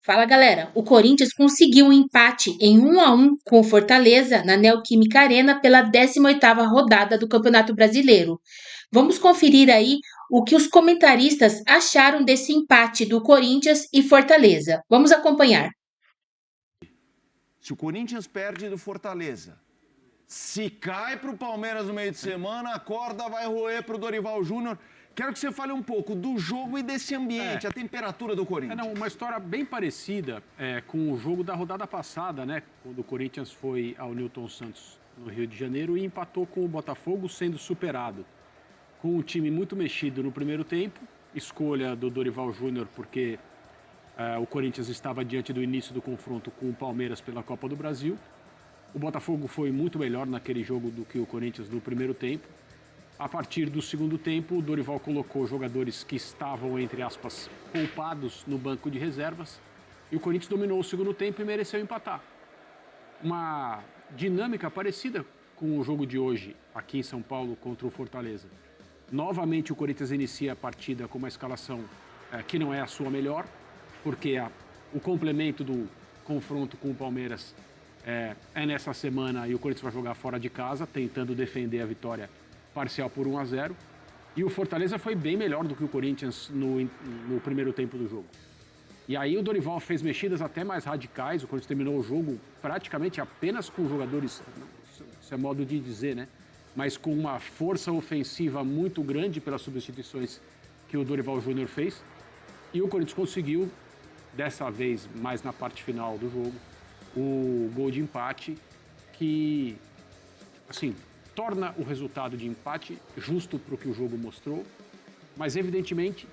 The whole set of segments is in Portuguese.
Fala galera, o Corinthians conseguiu um empate em 1-1 com o Fortaleza na Neoquímica Arena pela 18ª rodada do Campeonato Brasileiro. Vamos conferir aí o que os comentaristas acharam desse empate do Corinthians e Fortaleza. Vamos acompanhar. Se o Corinthians perde do Fortaleza, se cai para o Palmeiras no meio de semana, a corda vai roer para o Dorival Júnior. Quero que você fale um pouco do jogo e desse ambiente, a temperatura do Corinthians. Uma história bem parecida com o jogo da rodada passada, né? Quando o Corinthians foi ao Newton Santos, no Rio de Janeiro, e empatou com o Botafogo, sendo superado. Com um time muito mexido no primeiro tempo, escolha do Dorival Júnior, porque o Corinthians estava diante do início do confronto com o Palmeiras pela Copa do Brasil. O Botafogo foi muito melhor naquele jogo do que o Corinthians no primeiro tempo. A partir do segundo tempo, o Dorival colocou jogadores que estavam, entre aspas, poupados no banco de reservas. E o Corinthians dominou o segundo tempo e mereceu empatar. Uma dinâmica parecida com o jogo de hoje, aqui em São Paulo, contra o Fortaleza. Novamente, o Corinthians inicia a partida com uma escalação que não é a sua melhor, porque o complemento do confronto com o Palmeiras é nessa semana e o Corinthians vai jogar fora de casa, tentando defender a vitória parcial por 1-0. E o Fortaleza foi bem melhor do que o Corinthians no primeiro tempo do jogo. E aí o Dorival fez mexidas até mais radicais. O Corinthians terminou o jogo praticamente apenas com jogadores, isso é modo de dizer, né? Mas com uma força ofensiva muito grande pelas substituições que o Dorival Júnior fez. E o Corinthians conseguiu, dessa vez mais na parte final do jogo, o gol de empate que, assim, torna o resultado de empate justo para o que o jogo mostrou, mas evidentemente,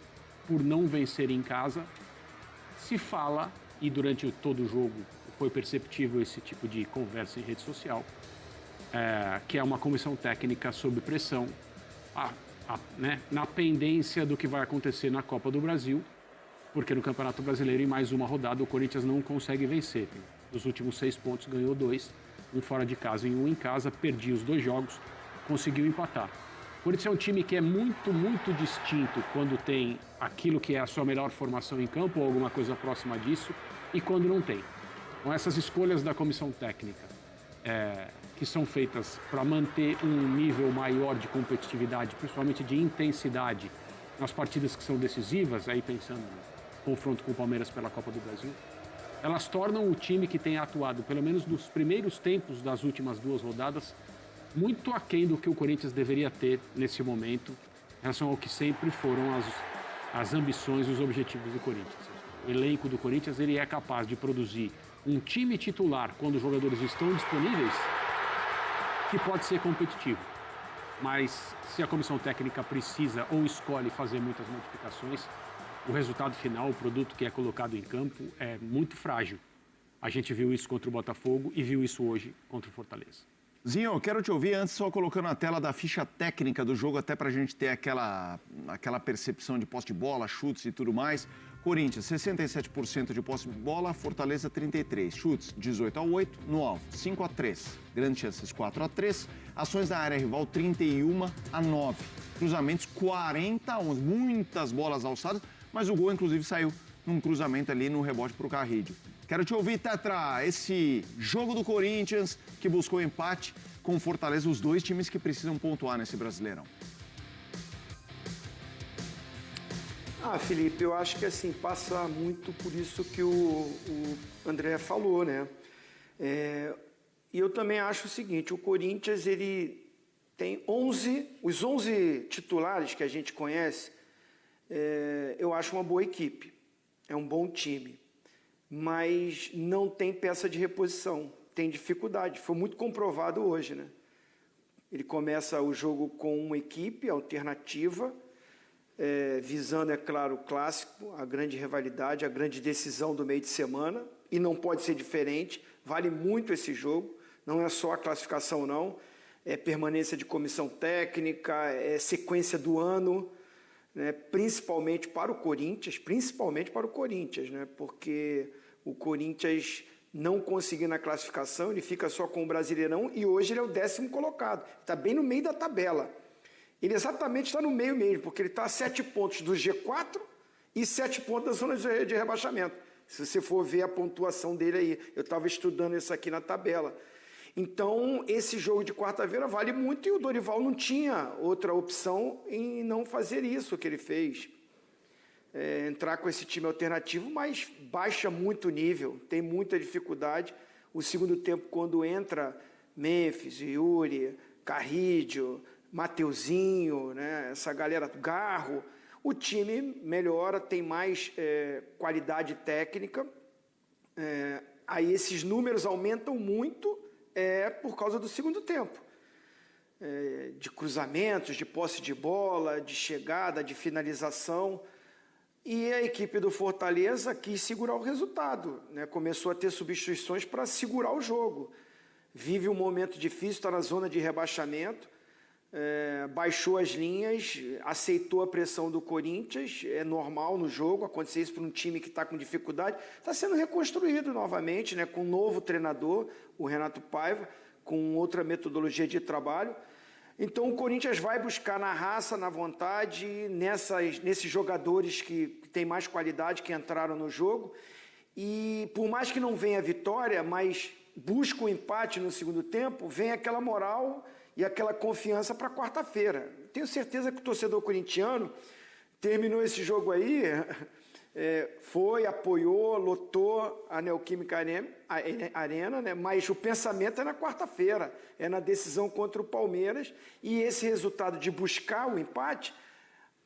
por não vencer em casa, se fala, e durante todo o jogo foi perceptível esse tipo de conversa em rede social, que é uma comissão técnica sob pressão, na pendência do que vai acontecer na Copa do Brasil, porque no Campeonato Brasileiro, em mais uma rodada, o Corinthians não consegue vencer. Dos últimos 6 pontos, ganhou 2, um fora de casa e um em casa, perdia os 2 jogos, conseguiu empatar. O Corinthians é um time que é muito, muito distinto quando tem aquilo que é a sua melhor formação em campo ou alguma coisa próxima disso e quando não tem. Com essas escolhas da comissão técnica, que são feitas para manter um nível maior de competitividade, principalmente de intensidade, nas partidas que são decisivas, aí pensando no confronto com o Palmeiras pela Copa do Brasil, elas tornam o time que tem atuado, pelo menos nos primeiros tempos das últimas 2 rodadas, muito aquém do que o Corinthians deveria ter nesse momento, em relação ao que sempre foram as ambições e os objetivos do Corinthians. O elenco do Corinthians ele é capaz de produzir um time titular quando os jogadores estão disponíveis, que pode ser competitivo. Mas se a comissão técnica precisa ou escolhe fazer muitas modificações, o resultado final, o produto que é colocado em campo, é muito frágil. A gente viu isso contra o Botafogo e viu isso hoje contra o Fortaleza. Zinho, eu quero te ouvir antes, só colocando na tela da ficha técnica do jogo, até para a gente ter aquela percepção de posse de bola, chutes e tudo mais. Corinthians, 67% de posse de bola, Fortaleza, 33%. Chutes, 18-8, no alvo, 5-3. Grandes chances, 4-3. Ações na área rival, 31-9. Cruzamentos, 40-11. Muitas bolas alçadas, mas o gol, inclusive, saiu num cruzamento ali no rebote para o Carrillo. Quero te ouvir, Tetra, esse jogo do Corinthians que buscou empate com o Fortaleza, os 2 times que precisam pontuar nesse Brasileirão. Felipe, eu acho que assim, passa muito por isso que o André falou, né? E eu também acho o seguinte, o Corinthians, ele tem os 11 titulares que a gente conhece, eu acho uma boa equipe, é um bom time, mas não tem peça de reposição, tem dificuldade, foi muito comprovado hoje, né? Ele começa o jogo com uma equipe alternativa, visando, é claro, o clássico, a grande rivalidade, a grande decisão do meio de semana, e não pode ser diferente, vale muito esse jogo, não é só a classificação não, é permanência de comissão técnica, é sequência do ano, né, principalmente para o Corinthians, né, porque o Corinthians não conseguindo a classificação, ele fica só com o Brasileirão e hoje ele é o 10º colocado, está bem no meio da tabela. Ele exatamente está no meio mesmo, porque ele está a 7 pontos do G4 e 7 pontos da zona de rebaixamento. Se você for ver a pontuação dele aí, eu estava estudando isso aqui na tabela. Então, esse jogo de quarta-feira vale muito e o Dorival não tinha outra opção em não fazer isso que ele fez. Entrar com esse time alternativo, mas baixa muito o nível, tem muita dificuldade. O segundo tempo, quando entra Memphis, Yuri, Carrídio, Mateuzinho, né, essa galera, Garro, o time melhora, tem mais qualidade técnica. Aí esses números aumentam muito por causa do segundo tempo. De cruzamentos, de posse de bola, de chegada, de finalização. E a equipe do Fortaleza quis segurar o resultado, né? Começou a ter substituições para segurar o jogo. Vive um momento difícil, está na zona de rebaixamento, baixou as linhas, aceitou a pressão do Corinthians, é normal no jogo acontecer isso para um time que está com dificuldade. Está sendo reconstruído novamente, né? Com um novo treinador, o Renato Paiva, com outra metodologia de trabalho. Então o Corinthians vai buscar na raça, na vontade, nesses jogadores que têm mais qualidade, que entraram no jogo. E por mais que não venha a vitória, mas busca o empate no segundo tempo, vem aquela moral e aquela confiança para quarta-feira. Tenho certeza que o torcedor corintiano terminou esse jogo aí, foi, apoiou, lotou a Neoquímica Arena, né? Mas o pensamento é na quarta-feira, é na decisão contra o Palmeiras, e esse resultado de buscar o empate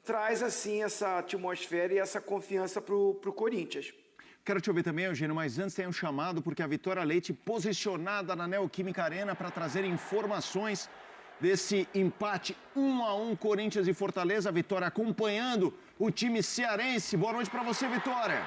traz assim essa atmosfera e essa confiança para o Corinthians. Quero te ouvir também, Eugênio, mas antes tem um chamado, porque a Vitória Leite posicionada na Neoquímica Arena para trazer informações desse empate 1-1 Corinthians e Fortaleza. A Vitória acompanhando o time cearense. Boa noite para você, Vitória.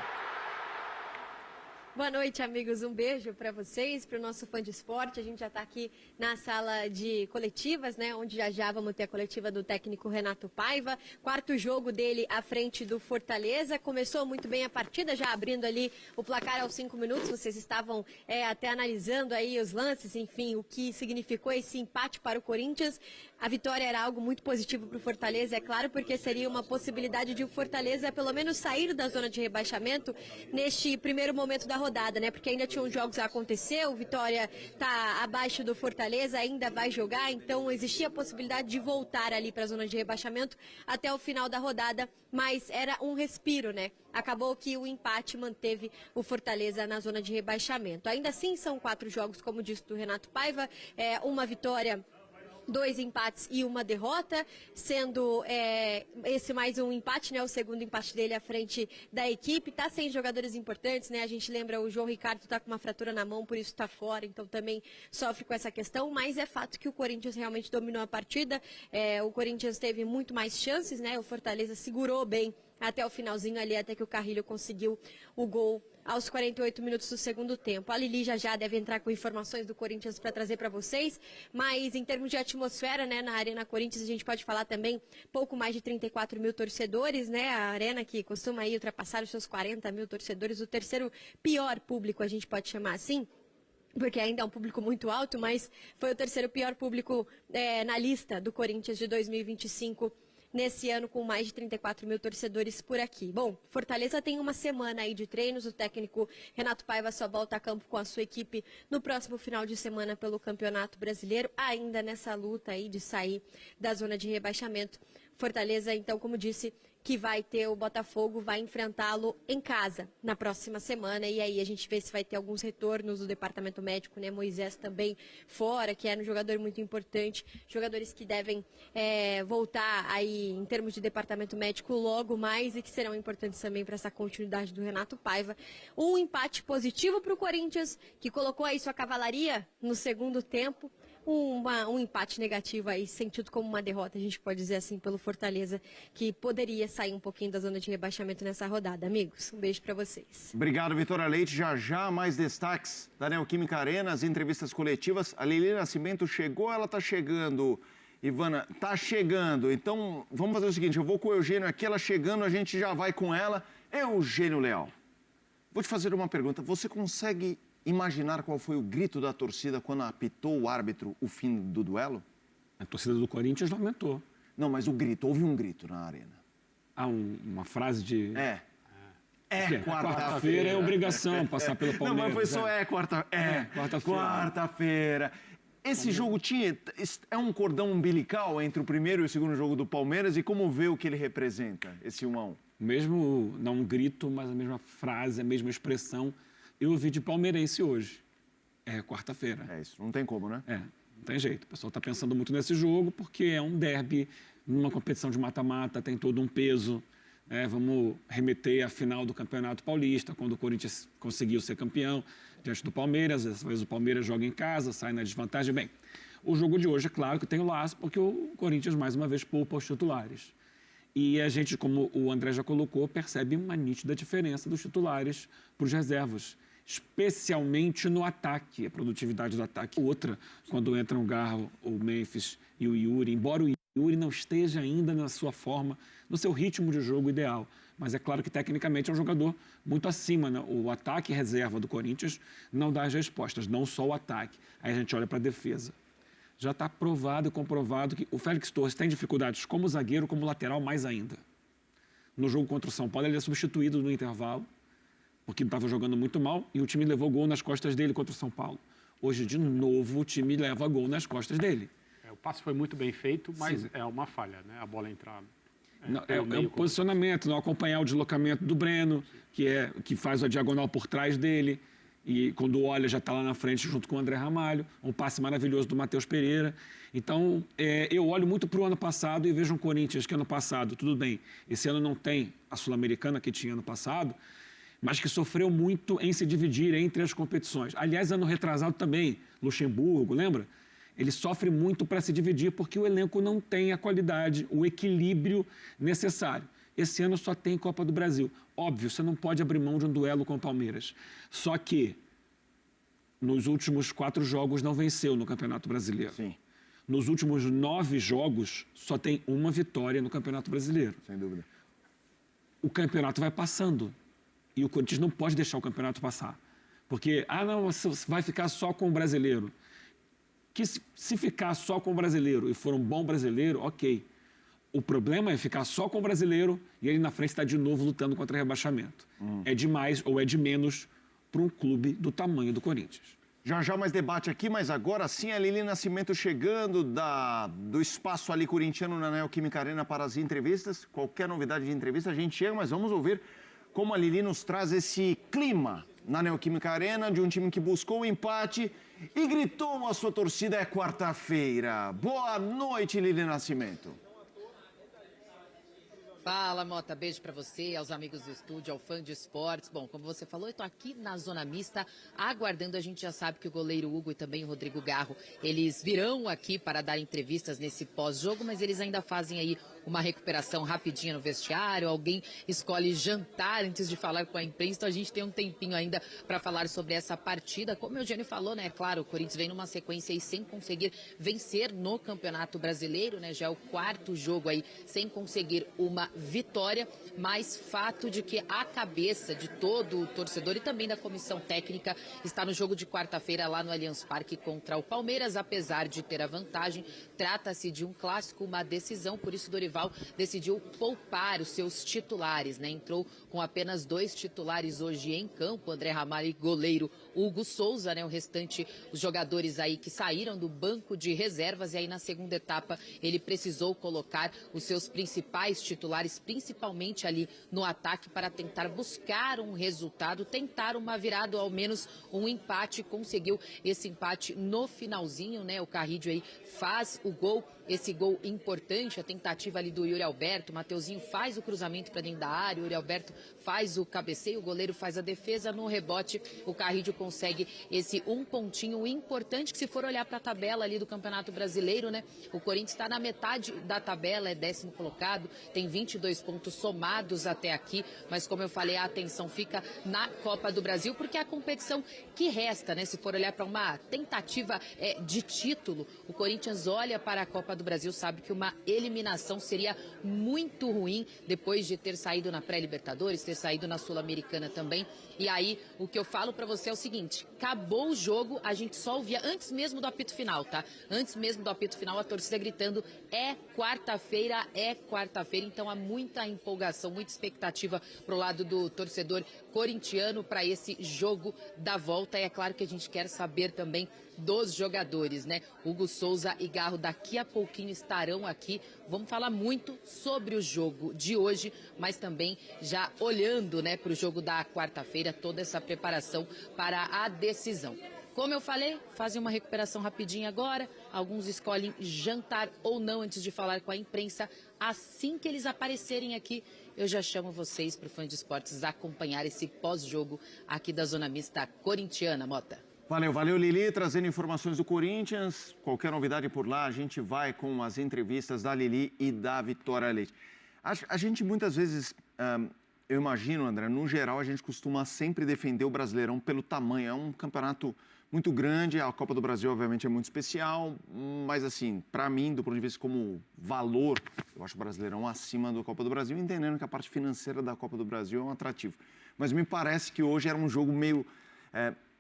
Boa noite, amigos. Um beijo para vocês, para o nosso fã de esporte. A gente já está aqui na sala de coletivas, né? Onde já vamos ter a coletiva do técnico Renato Paiva. Quarto jogo dele à frente do Fortaleza. Começou muito bem a partida, já abrindo ali o placar aos 5 minutos. Vocês estavam até analisando aí os lances, enfim, o que significou esse empate para o Corinthians. A vitória era algo muito positivo para o Fortaleza, é claro, porque seria uma possibilidade de o Fortaleza pelo menos sair da zona de rebaixamento neste primeiro momento da rodada, né? Porque ainda tinham jogos a acontecer, o Vitória está abaixo do Fortaleza, ainda vai jogar, então existia a possibilidade de voltar ali para a zona de rebaixamento até o final da rodada, mas era um respiro, né? Acabou que o empate manteve o Fortaleza na zona de rebaixamento. Ainda assim, são 4 jogos, como disse do Renato Paiva, uma vitória, 2 empates e uma derrota, sendo esse mais um empate, né? O segundo empate dele à frente da equipe. Tá sem jogadores importantes, né? A gente lembra, o João Ricardo tá com uma fratura na mão, por isso tá fora, então também sofre com essa questão, mas é fato que o Corinthians realmente dominou a partida. O Corinthians teve muito mais chances, né? O Fortaleza segurou bem até o finalzinho ali, até que o Carrilho conseguiu o gol aos 48 minutos do segundo tempo. A Lili já deve entrar com informações do Corinthians para trazer para vocês, mas em termos de atmosfera, né, na Arena Corinthians, a gente pode falar também pouco mais de 34 mil torcedores, né, a arena que costuma aí ultrapassar os seus 40 mil torcedores, o terceiro pior público, a gente pode chamar assim, porque ainda é um público muito alto, mas foi o terceiro pior público na lista do Corinthians de 2025, nesse ano, com mais de 34 mil torcedores por aqui. Bom, Fortaleza tem uma semana aí de treinos, o técnico Renato Paiva só volta a campo com a sua equipe no próximo final de semana pelo Campeonato Brasileiro, ainda nessa luta aí de sair da zona de rebaixamento. Fortaleza, então, como disse, que vai ter o Botafogo, vai enfrentá-lo em casa na próxima semana, e aí a gente vê se vai ter alguns retornos do departamento médico, né? Moisés também fora, que era um jogador muito importante, jogadores que devem voltar aí em termos de departamento médico logo mais e que serão importantes também para essa continuidade do Renato Paiva. Um empate positivo para o Corinthians, que colocou aí sua cavalaria no segundo tempo. Um empate negativo aí, sentido como uma derrota, a gente pode dizer assim, pelo Fortaleza, que poderia sair um pouquinho da zona de rebaixamento nessa rodada. Amigos, um beijo para vocês. Obrigado, Vitória Leite. Já mais destaques da Neoquímica Arena, as entrevistas coletivas. A Lili Nascimento chegou, ela está chegando. Ivana, está chegando. Então, vamos fazer o seguinte, eu vou com o Eugênio aqui, ela chegando, a gente já vai com ela. Eugênio Leal, vou te fazer uma pergunta. Você consegue imaginar qual foi o grito da torcida quando apitou o árbitro o fim do duelo? A torcida do Corinthians lamentou. Não, mas o grito, houve um grito na arena. Uma frase de... Quarta-feira é obrigação passar pelo Palmeiras. Não, mas foi só quarta-feira. Quarta-feira. Esse jogo é um cordão umbilical entre o primeiro e o segundo jogo do Palmeiras, e como vê o que ele representa, esse 1-1? Mesmo não um grito, mas a mesma frase, a mesma expressão, eu ouvi de palmeirense hoje. É quarta-feira. É isso, não tem como, né? Não tem jeito. O pessoal está pensando muito nesse jogo porque é um derby, numa competição de mata-mata, tem todo um peso. Vamos remeter à final do Campeonato Paulista, quando o Corinthians conseguiu ser campeão diante do Palmeiras. Dessa vez o Palmeiras joga em casa, sai na desvantagem. Bem, o jogo de hoje, é claro que tem o laço, porque o Corinthians, mais uma vez, poupa os titulares. E a gente, como o André já colocou, percebe uma nítida diferença dos titulares para os reservas, especialmente no ataque, a produtividade do ataque. Outra, quando entram o Garro, o Memphis e o Yuri, embora o Yuri não esteja ainda na sua forma, no seu ritmo de jogo ideal. Mas é claro que, tecnicamente, é um jogador muito acima, né? O ataque reserva do Corinthians não dá as respostas, não só o ataque. Aí a gente olha para a defesa. Já está provado e comprovado que o Félix Torres tem dificuldades como zagueiro, como lateral, mais ainda. No jogo contra o São Paulo, ele é substituído no intervalo, porque estava jogando muito mal, e o time levou gol nas costas dele contra o São Paulo. Hoje, de novo, o time leva gol nas costas dele. O passe foi muito bem feito, mas é uma falha, né? A bola entrar... É o posicionamento, não acompanhar o deslocamento do Breno, que faz a diagonal por trás dele, e quando olha já está lá na frente junto com o André Ramalho, um passe maravilhoso do Matheus Pereira. Então, eu olho muito para o ano passado e vejo um Corinthians que ano passado, tudo bem, esse ano não tem a Sul-Americana que tinha ano passado, mas que sofreu muito em se dividir entre as competições. Aliás, ano retrasado também, Luxemburgo, lembra? Ele sofre muito para se dividir porque o elenco não tem a qualidade, o equilíbrio necessário. Esse ano só tem Copa do Brasil. Óbvio, você não pode abrir mão de um duelo com o Palmeiras. Só que nos últimos 4 jogos não venceu no Campeonato Brasileiro. Sim. Nos últimos 9 jogos só tem uma vitória no Campeonato Brasileiro. Sem dúvida. O campeonato vai passando e o Corinthians não pode deixar o campeonato passar. Porque, não, você vai ficar só com o brasileiro. Que se ficar só com o brasileiro e for um bom brasileiro, ok. O problema é ficar só com o brasileiro e ele na frente está de novo lutando contra rebaixamento. É demais ou é de menos para um clube do tamanho do Corinthians. Já mais debate aqui, mas agora sim a Lili Nascimento chegando do espaço ali corintiano na Neoquímica Arena para as entrevistas. Qualquer novidade de entrevista a gente chega, mas vamos ouvir como a Lili nos traz esse clima na Neoquímica Arena de um time que buscou o empate e gritou a sua torcida: é quarta-feira. Boa noite, Lili Nascimento. Fala, Mota, beijo pra você, aos amigos do estúdio, ao fã de esportes. Bom, como você falou, eu tô aqui na zona mista, aguardando. A gente já sabe que o goleiro Hugo e também o Rodrigo Garro, eles virão aqui para dar entrevistas nesse pós-jogo, mas eles ainda fazem aí uma recuperação rapidinha no vestiário, alguém escolhe jantar antes de falar com a imprensa, então a gente tem um tempinho ainda para falar sobre essa partida. Como o Eugênio falou, né, claro, o Corinthians vem numa sequência aí sem conseguir vencer no Campeonato Brasileiro, né, já é o 4º jogo aí sem conseguir uma vitória, mas fato de que a cabeça de todo o torcedor e também da comissão técnica está no jogo de quarta-feira lá no Allianz Parque contra o Palmeiras, apesar de ter a vantagem, trata-se de um clássico, uma decisão, por isso Dorival decidiu poupar os seus titulares, né? Entrou com apenas 2 titulares hoje em campo, André Ramalho e goleiro Hugo Souza, né? O restante, os jogadores aí que saíram do banco de reservas, e aí na segunda etapa ele precisou colocar os seus principais titulares, principalmente ali no ataque, para tentar buscar um resultado, tentar uma virada, ou ao menos um empate. Conseguiu esse empate no finalzinho, né? O Carrídio aí faz o gol, esse gol importante, a tentativa ali do Yuri Alberto. O Mateuzinho faz o cruzamento para dentro da área, o Yuri Alberto faz o cabeceio, o goleiro faz a defesa. No rebote, o Carrídio consegue esse um pontinho importante, que se for olhar para a tabela ali do Campeonato Brasileiro, né? O Corinthians está na metade da tabela, é 10º colocado, tem 22 pontos somados até aqui, mas como eu falei, a atenção fica na Copa do Brasil, porque é a competição que resta, né? Se for olhar para uma tentativa de título, o Corinthians olha para a Copa do Brasil sabe que uma eliminação seria muito ruim depois de ter saído na pré-Libertadores, ter saído na Sul-Americana também. E aí, o que eu falo para você é o seguinte, acabou o jogo, a gente só ouvia antes mesmo do apito final, tá? Antes mesmo do apito final, a torcida gritando, é quarta-feira, então há muita empolgação, muita expectativa pro lado do torcedor corintiano para esse jogo da volta. E é claro que a gente quer saber também dos jogadores, né? Hugo Souza e Garro daqui a pouquinho estarão aqui. Vamos falar muito sobre o jogo de hoje, mas também já olhando, né, para o jogo da quarta-feira, toda essa preparação para a decisão. Como eu falei, fazem uma recuperação rapidinha agora, alguns escolhem jantar ou não antes de falar com a imprensa. Assim que eles aparecerem aqui, eu já chamo vocês para o Fã de Esportes acompanhar esse pós-jogo aqui da Zona Mista Corintiana, Mota. Valeu, Lili, trazendo informações do Corinthians. Qualquer novidade por lá, a gente vai com as entrevistas da Lili e da Vitória Leite. A gente muitas vezes, eu imagino, André, no geral a gente costuma sempre defender o Brasileirão pelo tamanho. É um campeonato muito grande, a Copa do Brasil obviamente é muito especial, mas assim, para mim, do ponto de vista como valor, eu acho o Brasileirão acima da Copa do Brasil, entendendo que a parte financeira da Copa do Brasil é um atrativo. Mas me parece que hoje era um jogo meio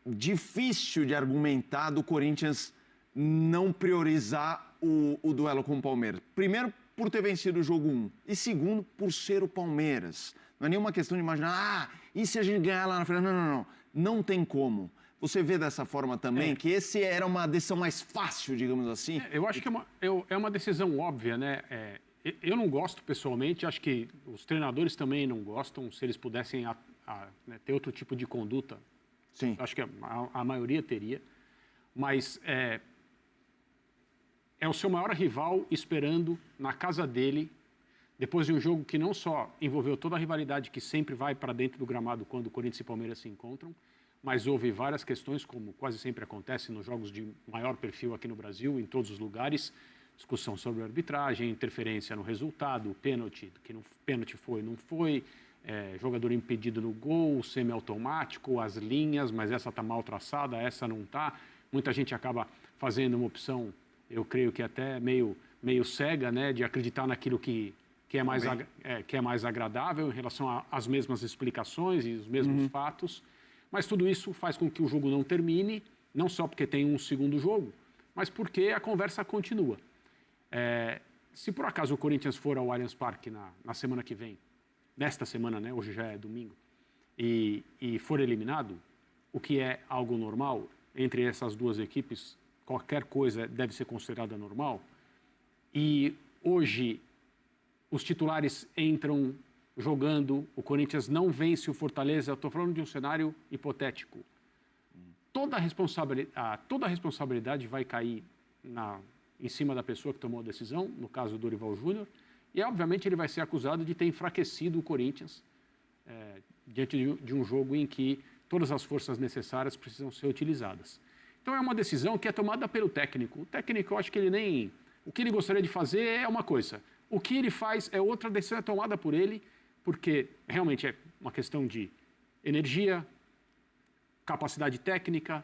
difícil de argumentar do Corinthians não priorizar o duelo com o Palmeiras. Primeiro, por ter vencido o jogo 1. E segundo, por ser o Palmeiras. Não é nenhuma questão de imaginar, e se a gente ganhar lá na frente? Não. Não tem como. Você vê dessa forma também que esse era uma decisão mais fácil, digamos assim? Eu acho que é uma decisão óbvia, né? Eu não gosto pessoalmente, acho que os treinadores também não gostam, se eles pudessem né, ter outro tipo de conduta. Sim. Acho que a maioria teria, mas é o seu maior rival esperando na casa dele, depois de um jogo que não só envolveu toda a rivalidade que sempre vai para dentro do gramado quando o Corinthians e Palmeiras se encontram, mas houve várias questões, como quase sempre acontece nos jogos de maior perfil aqui no Brasil, em todos os lugares, discussão sobre arbitragem, interferência no resultado, pênalti, que não pênalti foi, não foi, jogador impedido no gol, semiautomático, as linhas, mas essa está mal traçada, essa não está. Muita gente acaba fazendo uma opção, eu creio que até meio cega, né, de acreditar naquilo que é mais agradável em relação às mesmas explicações e os mesmos fatos. Mas tudo isso faz com que o jogo não termine, não só porque tem um segundo jogo, mas porque a conversa continua. Se por acaso o Corinthians for ao Allianz Parque na semana que vem, nesta semana, né, hoje já é domingo, e for eliminado, o que é algo normal, entre essas duas equipes, qualquer coisa deve ser considerada normal, e hoje os titulares entram jogando, o Corinthians não vence o Fortaleza, eu estou falando de um cenário hipotético. Toda a responsabilidade vai cair em cima da pessoa que tomou a decisão, no caso do Dorival Júnior, e obviamente ele vai ser acusado de ter enfraquecido o Corinthians diante de um jogo em que todas as forças necessárias precisam ser utilizadas. Então é uma decisão que é tomada pelo técnico. O técnico, eu acho que ele nem... O que ele gostaria de fazer é uma coisa. O que ele faz é outra, decisão é tomada por ele, porque realmente é uma questão de energia, capacidade técnica,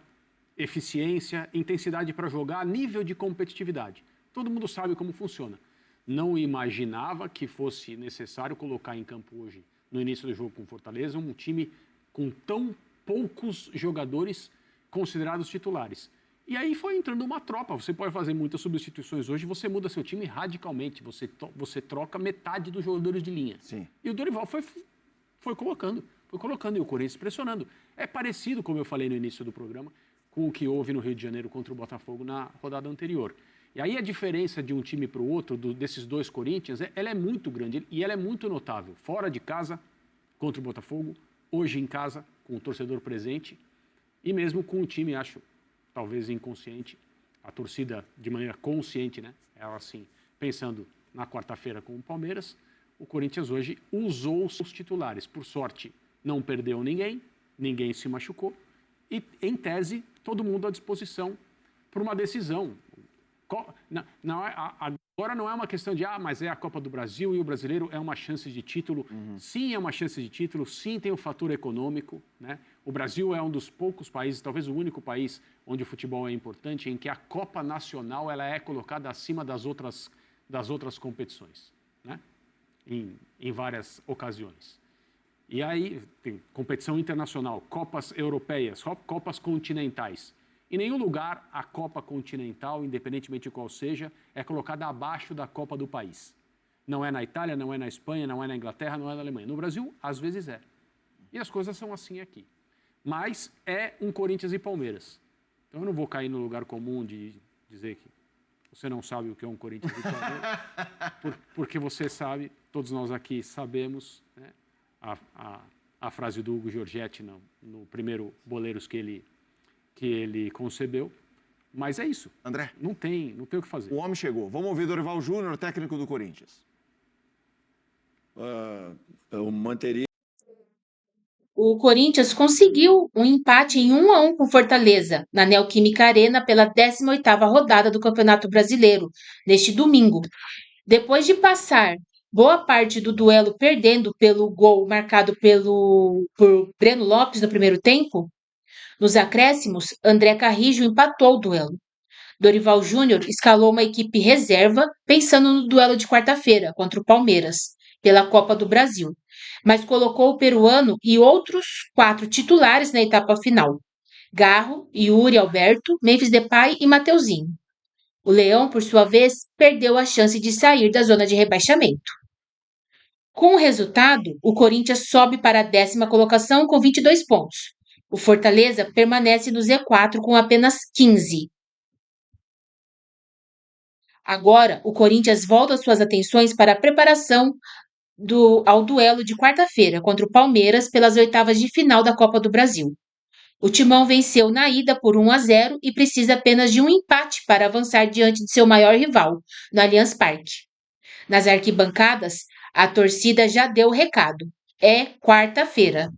eficiência, intensidade para jogar, nível de competitividade. Todo mundo sabe como funciona. Não imaginava que fosse necessário colocar em campo hoje, no início do jogo com Fortaleza, um time com tão poucos jogadores considerados titulares. E aí foi entrando uma tropa. Você pode fazer muitas substituições hoje, você muda seu time radicalmente. Você troca metade dos jogadores de linha. Sim. E o Dorival foi colocando, e o Corinthians pressionando. É parecido, como eu falei no início do programa, com o que houve no Rio de Janeiro contra o Botafogo na rodada anterior. E aí a diferença de um time para o outro, desses dois Corinthians, ela é muito grande e ela é muito notável. Fora de casa, contra o Botafogo, hoje em casa, com o torcedor presente, e mesmo com o time, acho, talvez inconsciente, a torcida de maneira consciente, né? Ela assim, pensando na quarta-feira com o Palmeiras, o Corinthians hoje usou os titulares. Por sorte, não perdeu ninguém se machucou, e, em tese, todo mundo à disposição para uma decisão. Agora não é uma questão de, mas é a Copa do Brasil e o brasileiro é uma chance de título. Sim, é uma chance de título, sim, tem o fator econômico, né? O Brasil é um dos poucos países, talvez o único país, onde o futebol é importante, em que a Copa Nacional ela é colocada acima das outras competições, né? Em várias ocasiões. E aí tem competição internacional, Copas europeias, Copas continentais. Em nenhum lugar a Copa Continental, independentemente de qual seja, é colocada abaixo da Copa do país. Não é na Itália, não é na Espanha, não é na Inglaterra, não é na Alemanha. No Brasil, às vezes é. E as coisas são assim aqui. Mas é um Corinthians e Palmeiras. Então eu não vou cair no lugar comum de dizer que você não sabe o que é um Corinthians e Palmeiras, porque você sabe, todos nós aqui sabemos, né, a frase do Hugo Giorgetti no primeiro Boleiros que ele concebeu, mas é isso. André, não tem o que fazer. O homem chegou. Vamos ouvir Dorival Júnior, técnico do Corinthians. Eu manteria. O Corinthians conseguiu um empate em 1-1 com Fortaleza, na Neoquímica Arena, pela 18ª rodada do Campeonato Brasileiro, neste domingo. Depois de passar boa parte do duelo perdendo pelo gol marcado por Breno Lopes no primeiro tempo, nos acréscimos, André Carrijo empatou o duelo. Dorival Júnior escalou uma equipe reserva pensando no duelo de quarta-feira contra o Palmeiras, pela Copa do Brasil, mas colocou o peruano e outros 4 titulares na etapa final: Garro, Yuri Alberto, Memphis Depay e Mateuzinho. O Leão, por sua vez, perdeu a chance de sair da zona de rebaixamento. Com o resultado, o Corinthians sobe para a 10ª colocação com 22 pontos. O Fortaleza permanece no Z4 com apenas 15. Agora, o Corinthians volta suas atenções para a preparação ao duelo de quarta-feira contra o Palmeiras pelas oitavas de final da Copa do Brasil. O Timão venceu na ida por 1-0 e precisa apenas de um empate para avançar diante de seu maior rival, no Allianz Parque. Nas arquibancadas, a torcida já deu o recado. É quarta-feira.